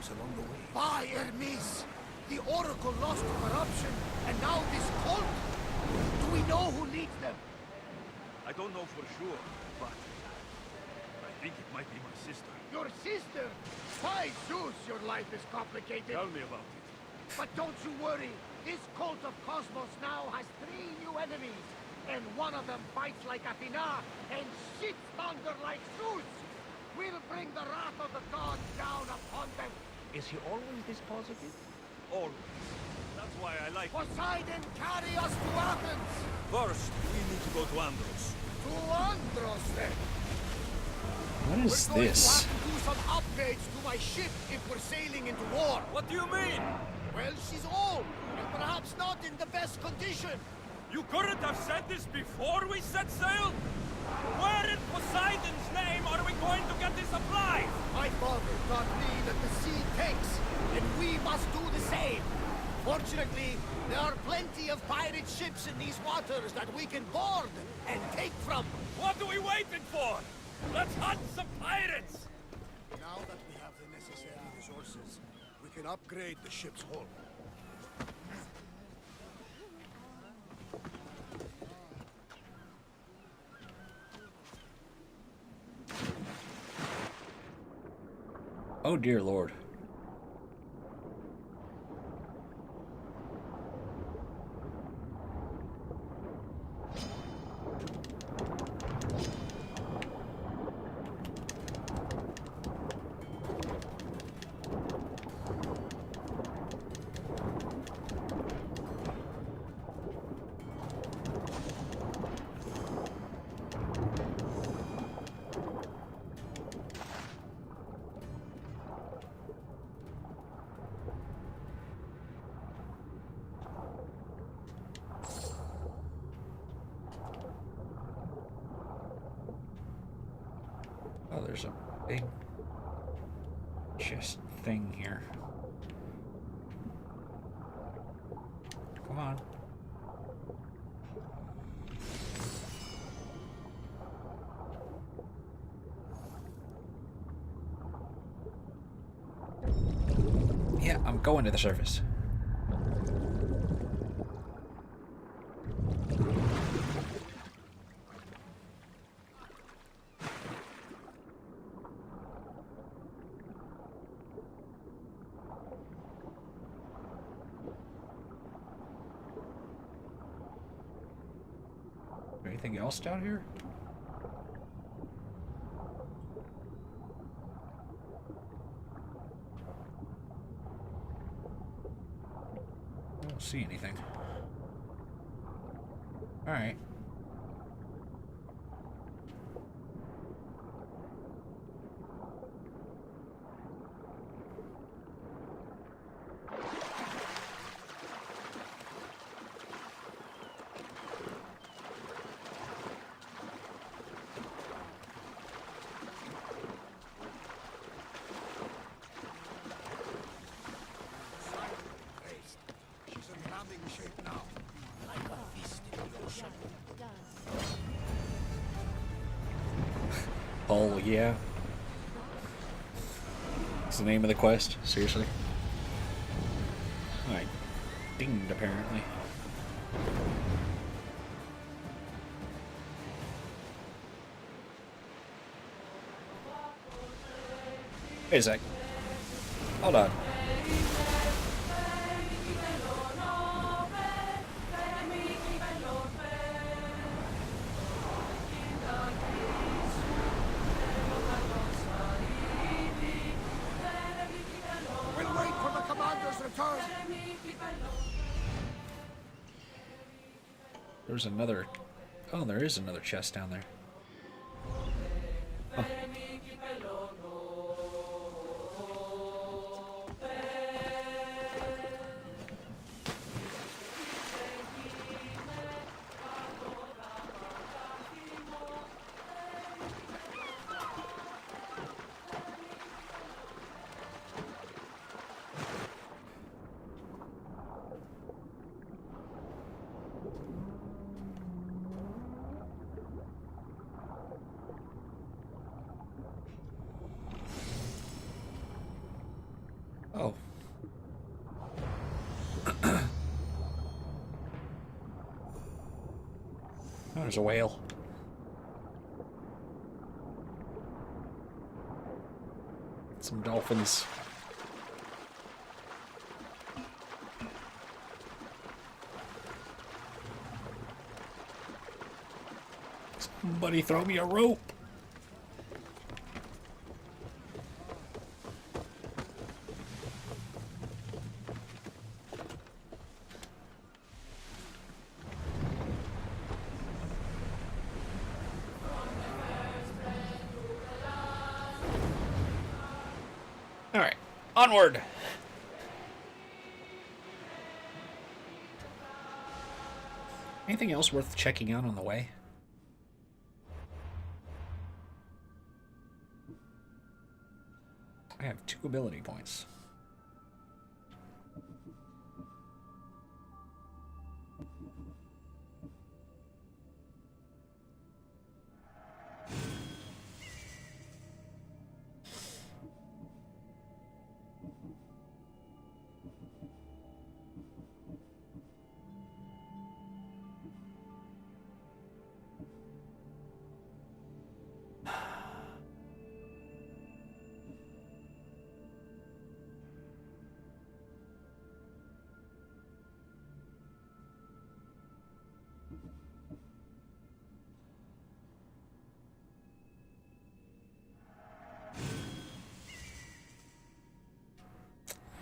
troubles along the way. By Hermes! The Oracle lost to corruption, and now this cult? Do we know who leads them? I don't know for sure, but I think it might be my sister. Your sister? By Zeus, your life is complicated. Tell me about it. But don't you worry. This cult of Cosmos now has 3 new enemies. And one of them fights like Athena and shits thunder like Zeus. We'll bring the wrath of the gods down upon them. Is he always this positive? Always. That's why I like it. Poseidon, carry us to Athens! First, we need to go to Andros. To Andros, then! What is We're going this? to have to do some upgrades to my ship if we're sailing into war. What do you mean? Well, she's old, and perhaps not in the best condition. You couldn't have said this before we set sail? Where in Poseidon's name are we going to get the supplies? My father taught me that the sea takes, and we must do the same. Fortunately, there are plenty of pirate ships in these waters that we can board and take from. What are we waiting for? Let's hunt some pirates! Now that we have the necessary resources, we can upgrade the ship's hull. Oh dear Lord. Oh, there's a big chest thing here. Come on. Yeah, I'm going to the surface. Anything else down here? I don't see anything. All right. She's in ramming shape now, like a fist in the ocean. Oh yeah. That's the name of the quest? Seriously? I dinged apparently. Wait a sec. Hold on. We'll wait for the commander's return. There's another... Oh, there is another chest down there. Huh. Oh. Oh, there's a whale. Some dolphins. Somebody throw me a rope. All right, onward. Anything else worth checking out on the way? I have 2 ability points.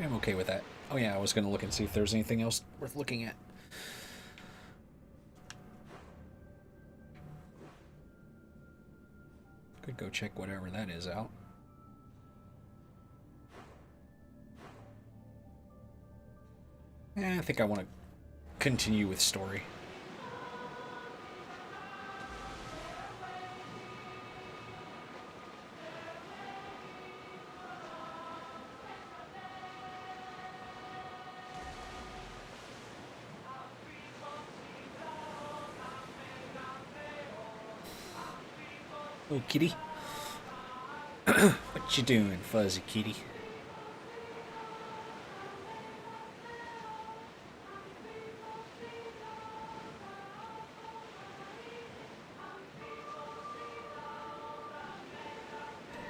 I'm okay with that. Oh yeah, I was going to look and see if there's anything else worth looking at. Could go check whatever that is out. I think I want to continue with story. Oh, kitty. What you doing, fuzzy kitty?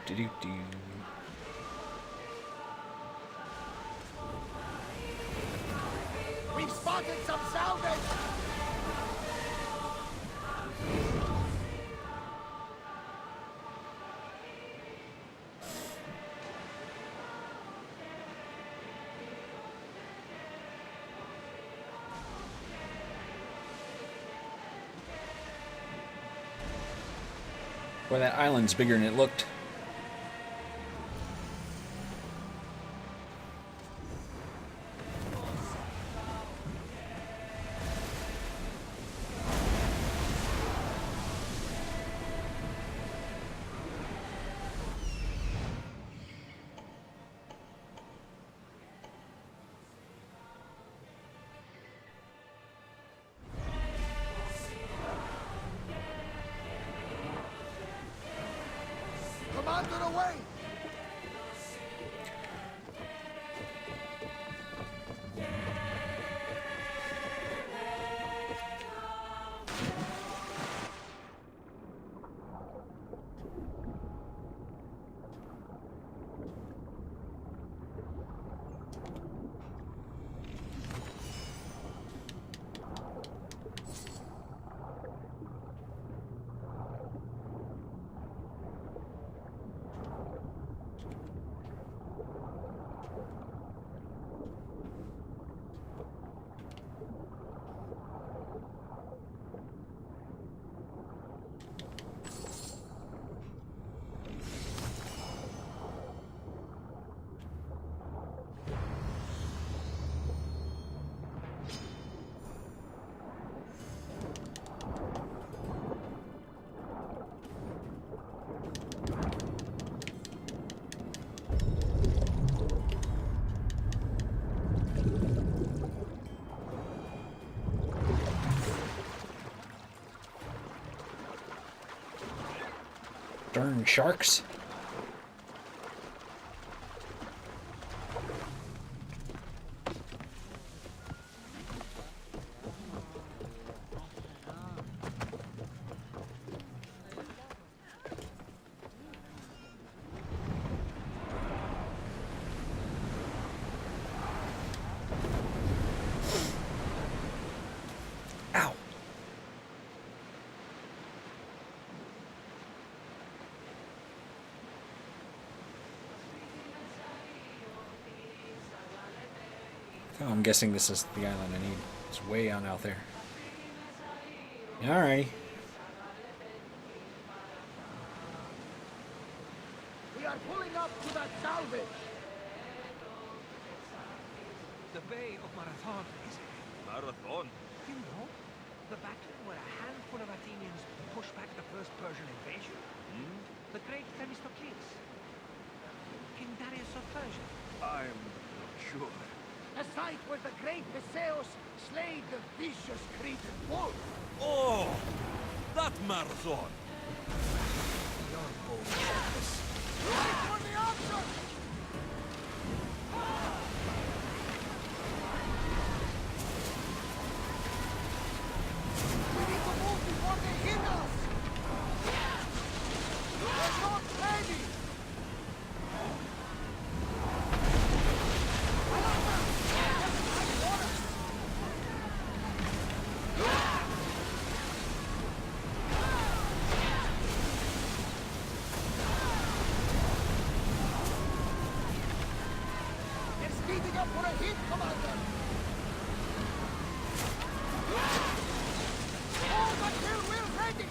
Do-do-do. We've spotted some salvage! Boy, that island's bigger than it looked. Commander, away! Darn sharks. Oh, I'm guessing this is the island I need. It's way on out there. Alrighty. We are pulling up to that salvage. The Bay of Marathon, is it? Marathon? You know, the battle where a handful of Athenians pushed back the first Persian invasion. The great Themistocles. King Darius of Persia. I'm not sure. A site where the great Perseus slayed the vicious Cretan wolf. Oh! That Marathon! Your bold purpose. Wait for the answer! We need to move before they hit us! We're not ready! They're speeding up for a hit, Commander! Hold until we're ready!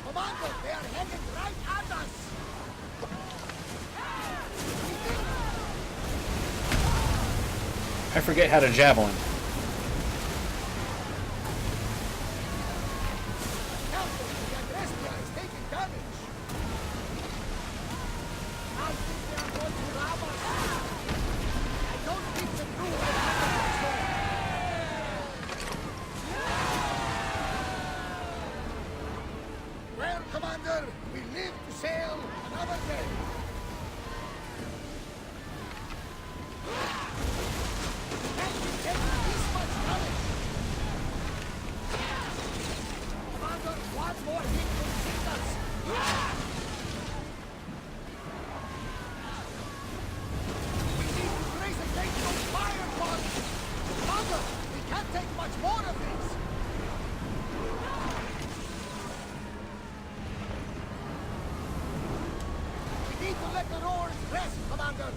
Commander, they are headed right at us! I forget how to javelin. Captain, the Agrestia is taking damage! I think they are going to ram us! I don't think the crew has well, Commander, we live to sail another day. Can't we take this much damage? Commander, one more hit will sink us. We need to raise a gate on fire, Commander, we can't take much more of this. We need to let the oars rest, Commander.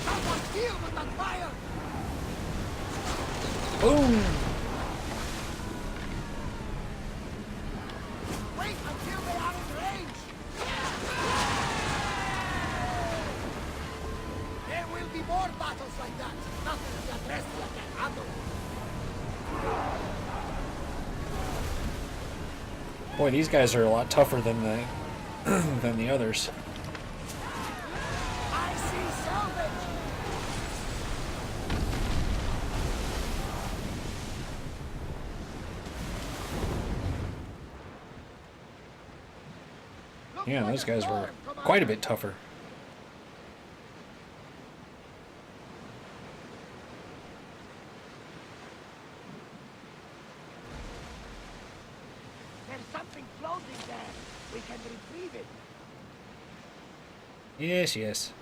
Someone deal with that fire! Boom! Wait until they are in range! There will be more battles like that. Nothing the Agrestia can handle. Boy, these guys are a lot tougher than the than the others. I see salvage! Looks Yeah, like those a guys storm, were Commander. quite a bit tougher. There's something floating there. We can retrieve it. Yes, yes.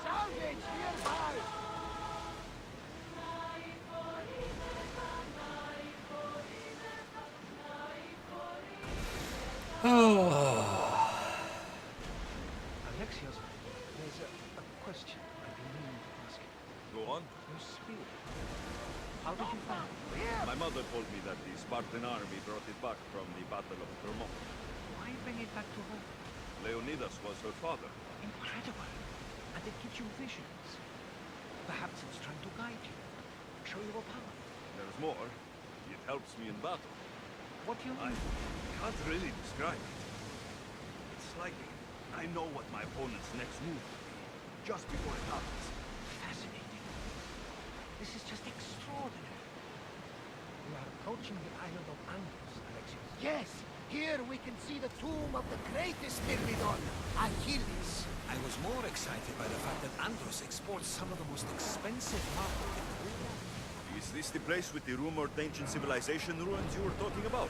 Salvage nearby! Oh. Alexios, there's a question I've been meaning to ask you. Go on. Your spear. How did you find it? My mother told me that the Spartan army brought it back from the Battle of Thermopylae. Why bring it back to home? Leonidas was her father. Incredible. And it gives you visions. Perhaps it's trying to guide you. Show you a path. There's more. It helps me in battle. What do you I mean? can't really describe it. It's like I know what my opponent's next move will be, just before it happens. Fascinating. This is just extraordinary. We are approaching the island of Andros, Alexios. Yes, here we can see the tomb of the greatest Myrmidon, Achilles. I was more excited by the fact that Andros exports some of the most expensive marble in the world. Is this the place with the rumored ancient civilization ruins you were talking about?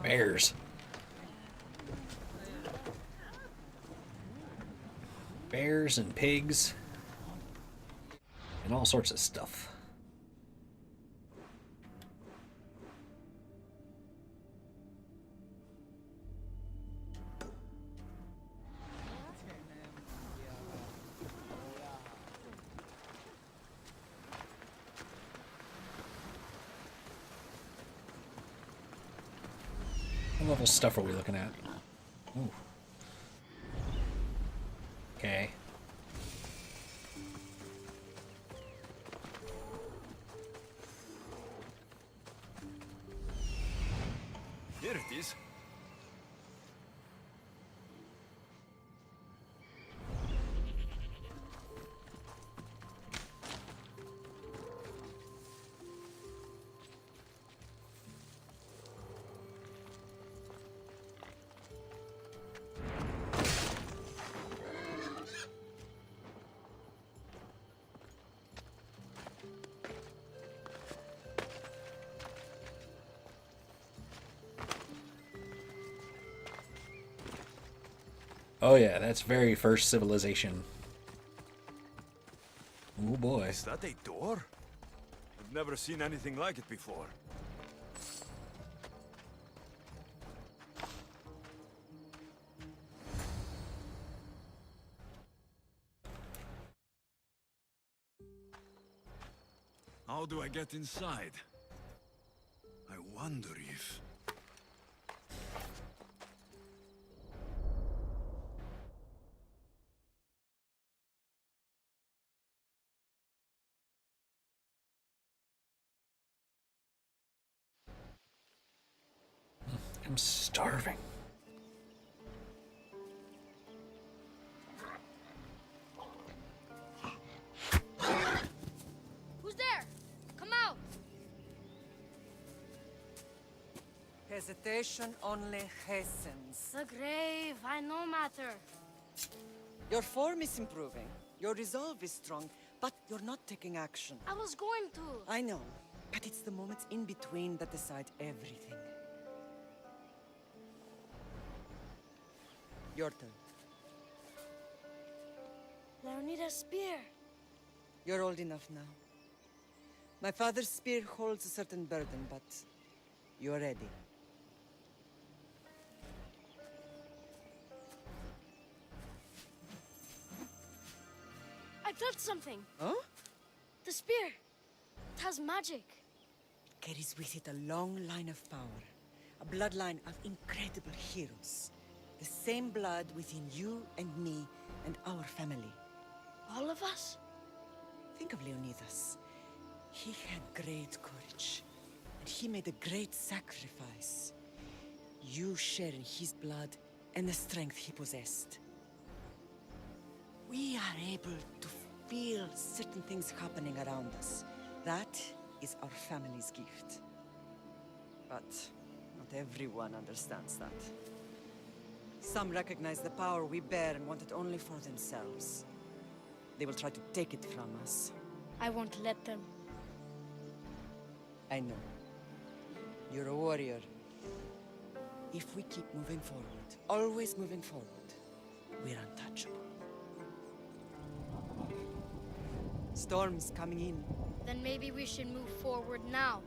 Bears. Bears and pigs. And all sorts of stuff. What level stuff are we looking at? Ooh. Okay. Here it is. Oh yeah, that's very first civilization. Oh boy. Is that a door? I've never seen anything like it before. How do I get inside? I wonder if... I'm starving. Who's there? Come out! Hesitation only hastens. The grave, I no matter. Your form is improving. Your resolve is strong, but you're not taking action. I was going to. I know, but it's the moments in between that decide everything. Your turn. Leonida's spear. You're old enough now. My father's spear holds a certain burden, but you're ready. I felt something. Huh? The spear. It has magic. Carries with it a long line of power. A bloodline of incredible heroes. The same blood within you and me and our family. All of us? Think of Leonidas. He had great courage. And he made a great sacrifice. You share in his blood and the strength he possessed. We are able to feel certain things happening around us. That is our family's gift. But not everyone understands that. Some recognize the power we bear and want it only for themselves. They will try to take it from us. I won't let them. I know. You're a warrior. If we keep moving forward, always moving forward, we're untouchable. Storm's coming in. Then maybe we should move forward now.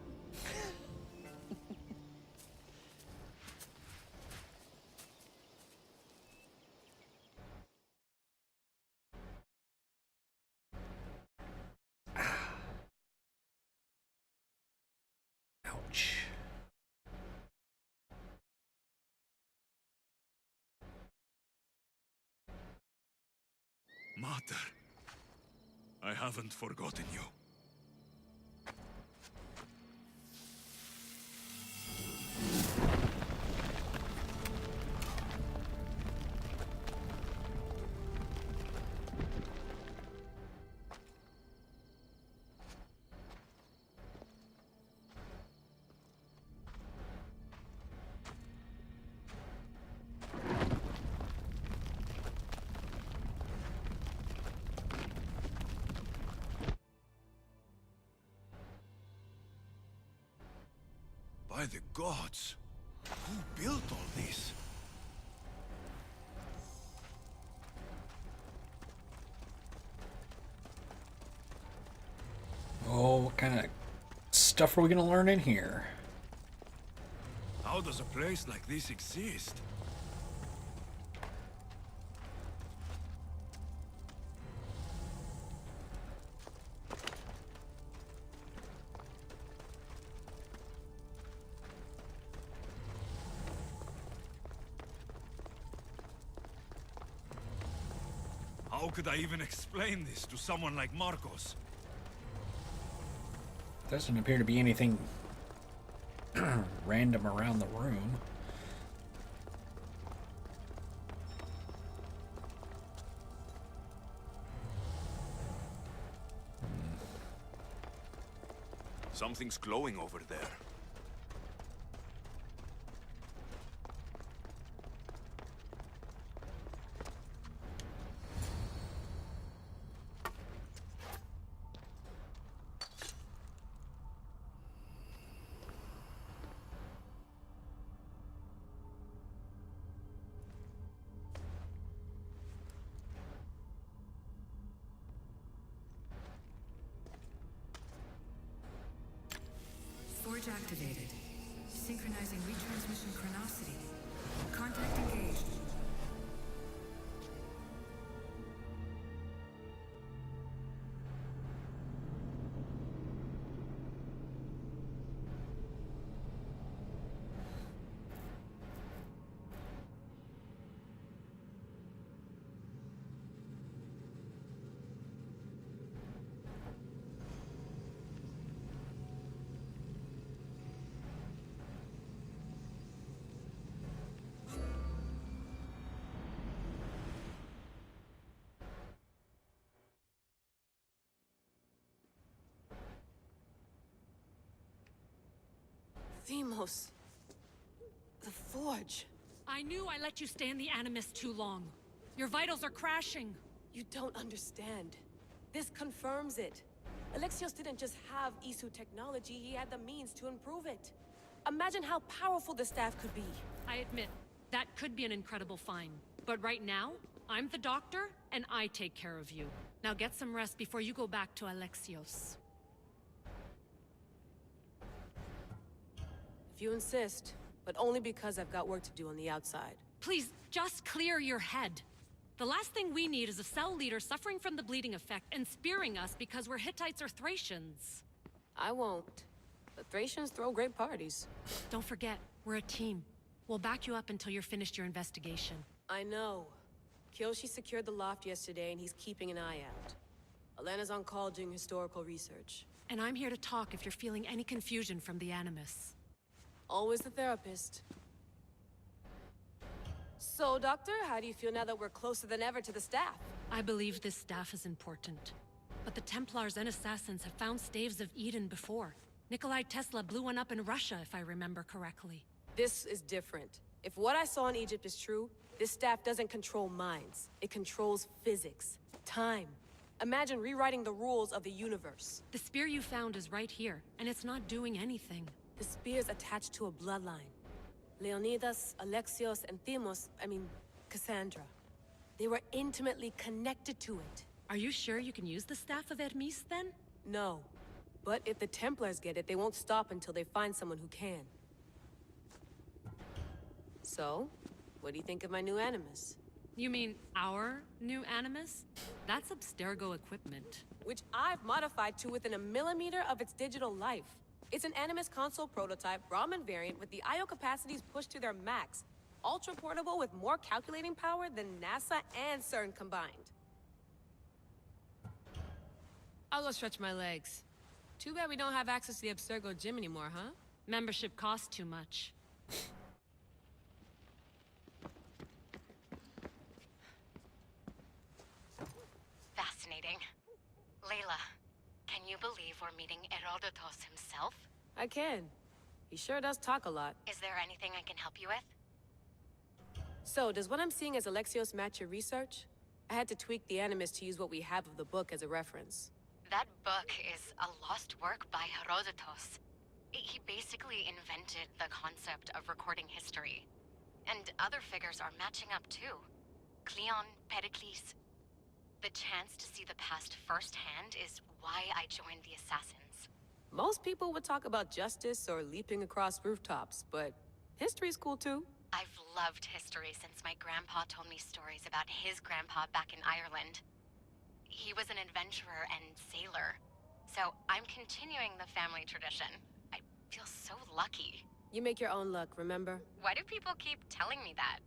Ouch. Mater, I haven't forgotten you. By the gods, who built all this? Oh, what kind of stuff are we gonna learn in here? How does a place like this exist? How could I even explain this to someone like Marcos? Doesn't appear to be anything random around the room. Something's glowing over there. Forge activated. Synchronizing retransmission chronicity. Contact engaged. Themos. The Forge. I knew I let you stay in the Animus too long. Your vitals are crashing. You don't understand. This confirms it. Alexios didn't just have Isu technology, he had the means to improve it. Imagine how powerful the staff could be. I admit, that could be an incredible find. But right now, I'm the doctor, and I take care of you. Now get some rest before you go back to Alexios. If you insist, but only because I've got work to do on the outside. Please, just clear your head. The last thing we need is a cell leader suffering from the bleeding effect and spearing us because we're Hittites or Thracians. I won't. The Thracians throw great parties. Don't forget, we're a team. We'll back you up until you're finished your investigation. I know. Kyoshi secured the loft yesterday and he's keeping an eye out. Elena's on call doing historical research. And I'm here to talk if you're feeling any confusion from the Animus. Always the therapist. So, Doctor, how do you feel now that we're closer than ever to the staff? I believe this staff is important. But the Templars and Assassins have found staves of Eden before. Nikolai Tesla blew one up in Russia, if I remember correctly. This is different. If what I saw in Egypt is true, this staff doesn't control minds. It controls physics, time. Imagine rewriting the rules of the universe. The spear you found is right here, and it's not doing anything. The spear's attached to a bloodline. Leonidas, Alexios, and Cassandra. They were intimately connected to it. Are you sure you can use the Staff of Hermes, then? No. But if the Templars get it, they won't stop until they find someone who can. So, what do you think of my new Animus? You mean our new Animus? That's Abstergo equipment. Which I've modified to within a millimeter of its digital life. It's an Animus console prototype, Brahmin variant with the I/O capacities pushed to their max. Ultra portable with more calculating power than NASA and CERN combined. I'll go stretch my legs. Too bad we don't have access to the Abstergo gym anymore, huh? Membership costs too much. Fascinating. Layla, can you believe we're meeting Herodotus himself? I can. He sure does talk a lot. Is there anything I can help you with? So, does what I'm seeing as Alexios match your research? I had to tweak the Animus to use what we have of the book as a reference. That book is a lost work by Herodotus. He basically invented the concept of recording history. And other figures are matching up too. Cleon, Pericles. The chance to see the past firsthand is why I joined the Assassins. Most people would talk about justice or leaping across rooftops, but history's cool too. I've loved history since my grandpa told me stories about his grandpa back in Ireland. He was an adventurer and sailor, so I'm continuing the family tradition. I feel so lucky. You make your own luck, remember? Why do people keep telling me that?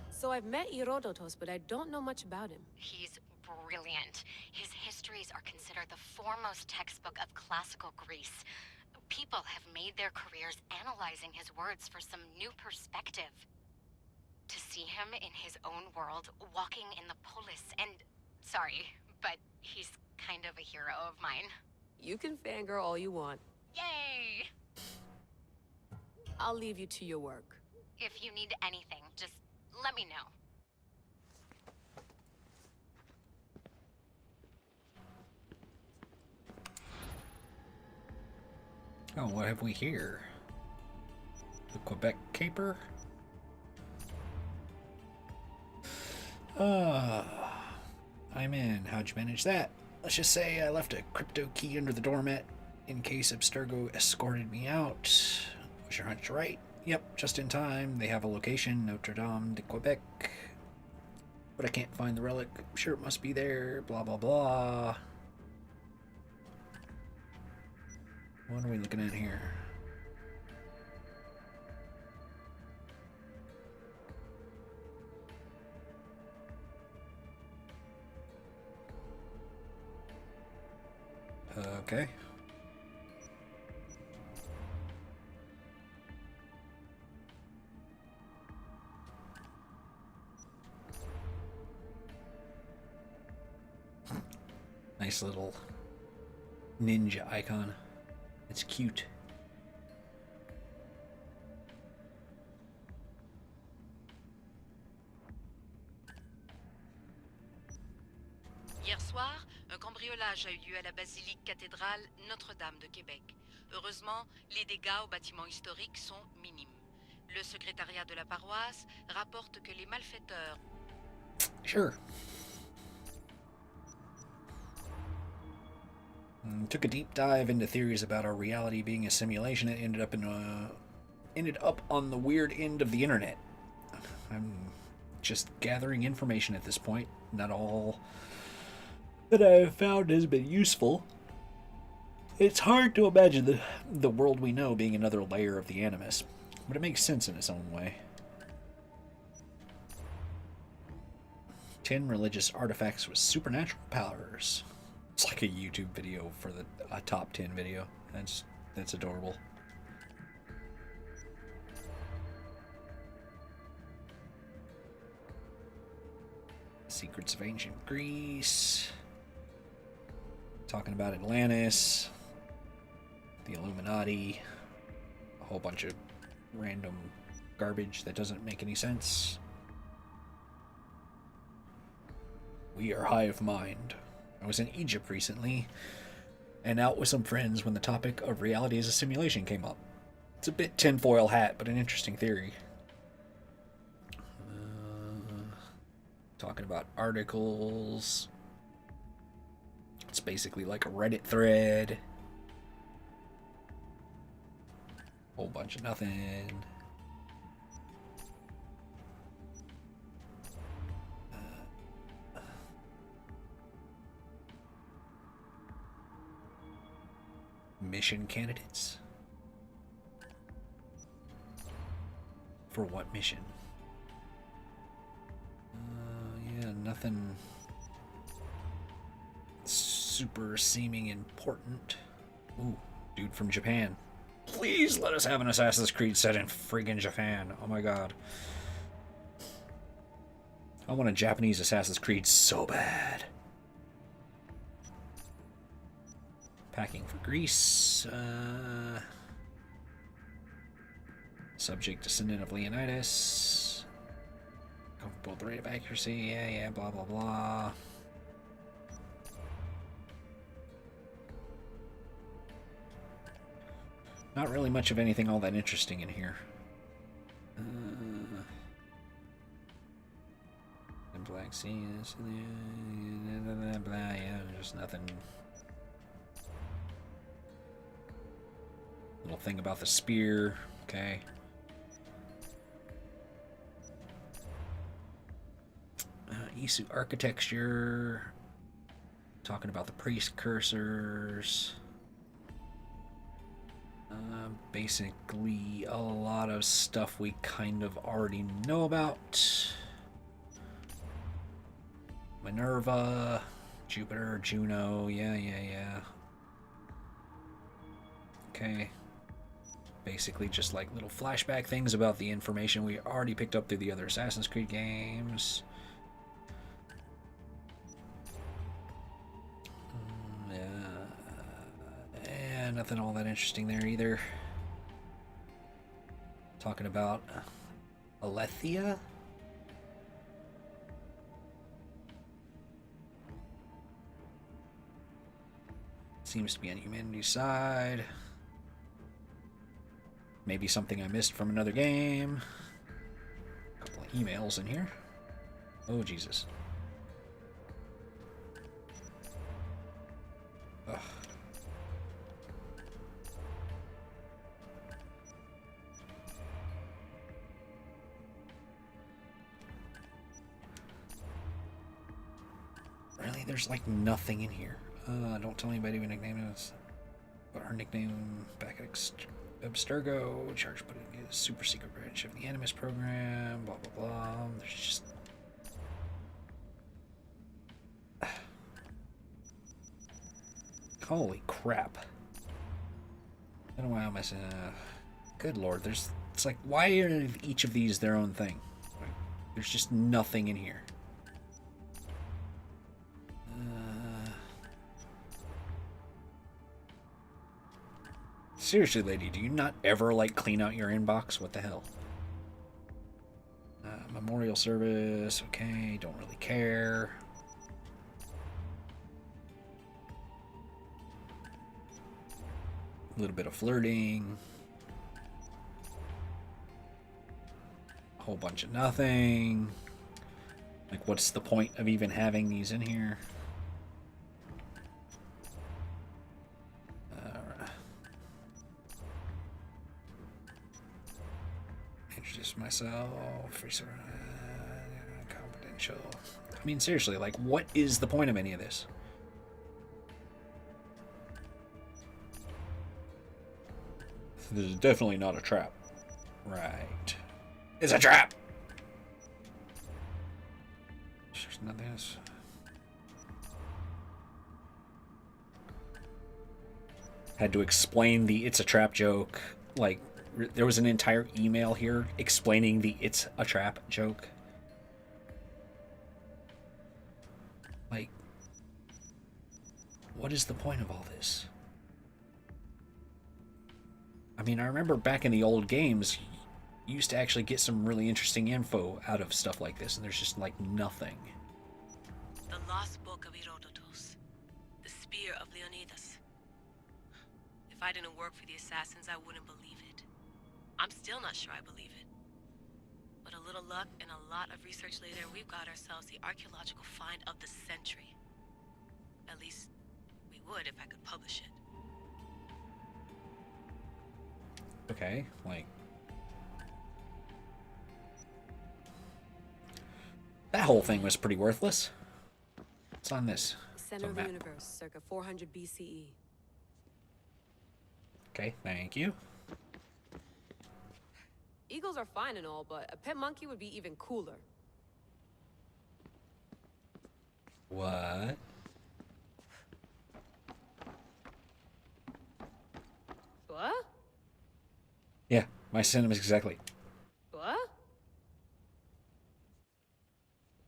So I've met Herodotus, but I don't know much about him. He's brilliant. His histories are considered the foremost textbook of classical Greece. People have made their careers analyzing his words for some new perspective. To see him in his own world, walking in the polis, and... Sorry, but he's kind of a hero of mine. You can fangirl all you want. Yay! I'll leave you to your work. If you need anything, just let me know. Oh, what have we here? The Quebec caper? I'm in. How'd you manage that? Let's just say I left a crypto key under the doormat in case Abstergo escorted me out. Was your hunch right? Yep, just in time. They have a location, Notre Dame de Quebec. But I can't find the relic. I'm sure it must be there. Blah, blah, blah. What are we looking at here? Okay. Nice little ninja icon. It's cute. Hier soir, un cambriolage a eu lieu à la basilique cathédrale Notre-Dame de Québec. Heureusement, les dégâts au bâtiment historique sont minimes. Le secrétariat de la paroisse rapporte que les malfaiteurs... Sure. Took a deep dive into theories about our reality being a simulation and ended up on the weird end of the internet. I'm just gathering information at this point. Not all that I have found has been useful. It's hard to imagine the world we know being another layer of the Animus, but it makes sense in its own way. 10 religious artifacts with supernatural powers. It's like a YouTube video for a top 10 video. That's adorable. Secrets of Ancient Greece. Talking about Atlantis. The Illuminati. A whole bunch of random garbage that doesn't make any sense. We are hive mind. I was in Egypt recently, and out with some friends when the topic of reality as a simulation came up. It's a bit tinfoil hat, but an interesting theory. Talking about articles. It's basically like a Reddit thread. Whole bunch of nothing. Mission candidates? For what mission? Yeah, nothing super seeming important. Ooh, dude from Japan. Please let us have an Assassin's Creed set in friggin' Japan. Oh my god. I want a Japanese Assassin's Creed so bad. Packing for Greece. Subject descendant of Leonidas. Comfortable with the rate of accuracy. Yeah, blah, blah, blah. Not really much of anything all that interesting in here. The Black Sea is... yeah, there's nothing... Little thing about the spear. Okay. Isu architecture. Talking about the precursors. Basically, a lot of stuff we kind of already know about. Minerva, Jupiter, Juno, yeah. Okay. Basically just like little flashback things about the information we already picked up through the other Assassin's Creed games. Yeah, nothing all that interesting there either. Talking about Alethea? Seems to be on humanity's side. Maybe something I missed from another game. A couple of emails in here. Oh, Jesus. Ugh. Really? There's like nothing in here. Don't tell anybody what nickname is. But her nickname back at Abstergo, charge putting a super secret branch of the Animus program, blah blah blah. There's just... Holy crap. I don't know why I'm messing. Good lord, there's... It's like, why are each of these their own thing? Like, there's just nothing in here. Seriously, lady, do you not ever, like, clean out your inbox? What the hell? Memorial service, okay, don't really care. A little bit of flirting. A whole bunch of nothing. Like, what's the point of even having these in here? Introduce myself. Confidential. I mean, seriously, like, what is the point of any of this? This is definitely not a trap. Right. It's a trap! There's nothing else. Had to explain the "it's a trap" joke. Like, there was an entire email here explaining the "it's a trap" joke. Like, what is the point of all this? I mean, I remember back in the old games, you used to actually get some really interesting info out of stuff like this, and there's just, like, nothing. The Lost Book of Herodotus. The Spear of Leonidas. If I didn't work for the Assassins, I wouldn't believe it. I'm still not sure I believe it. But a little luck and a lot of research later, we've got ourselves the archaeological find of the century. At least, we would if I could publish it. Okay, like... That whole thing was pretty worthless. What's on this? Center of the universe, circa 400 BCE. Okay, thank you. Eagles are fine and all, but a pet monkey would be even cooler. What? What? Yeah, my sentiments exactly. What?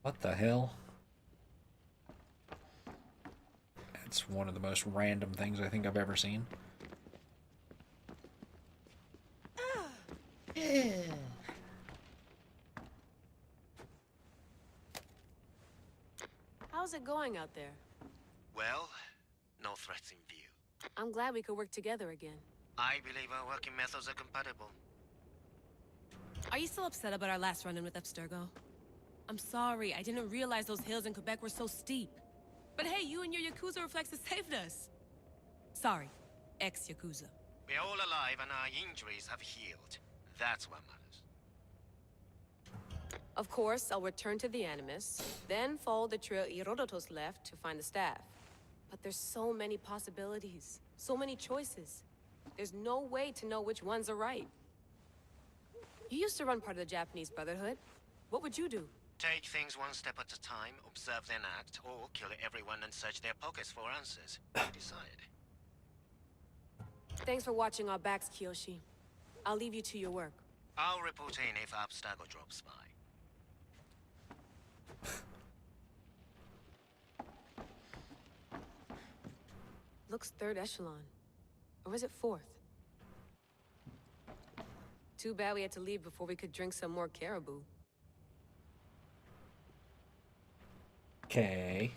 What the hell? That's one of the most random things I think I've ever seen. How's it going out there? Well, no threats in view. I'm glad we could work together again. I believe our working methods are compatible. Are you still upset about our last run-in with Abstergo? I'm sorry, I didn't realize those hills in Quebec were so steep. But hey, you and your Yakuza reflexes saved us. Sorry, ex-Yakuza. We're all alive and our injuries have healed. That's what matters. Of course, I'll return to the Animus, then follow the trail Herodotus left to find the staff. But there's so many possibilities, so many choices. There's no way to know which ones are right. You used to run part of the Japanese Brotherhood. What would you do? Take things one step at a time, observe then act, or kill everyone and search their pockets for answers. You decide. Thanks for watching our backs, Kiyoshi. I'll leave you to your work. I'll report in if Abstergo drops by. Looks third echelon. Or is it fourth? Too bad we had to leave before we could drink some more caribou. Okay.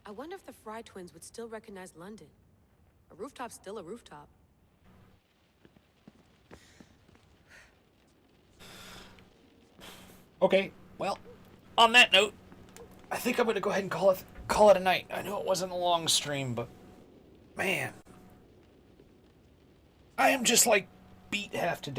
I wonder if the Fry twins would still recognize London. A rooftop's still a rooftop. Okay, well, on that note, I think I'm going to go ahead and call it a night. I know it wasn't a long stream, but man, I am just like beat half to death.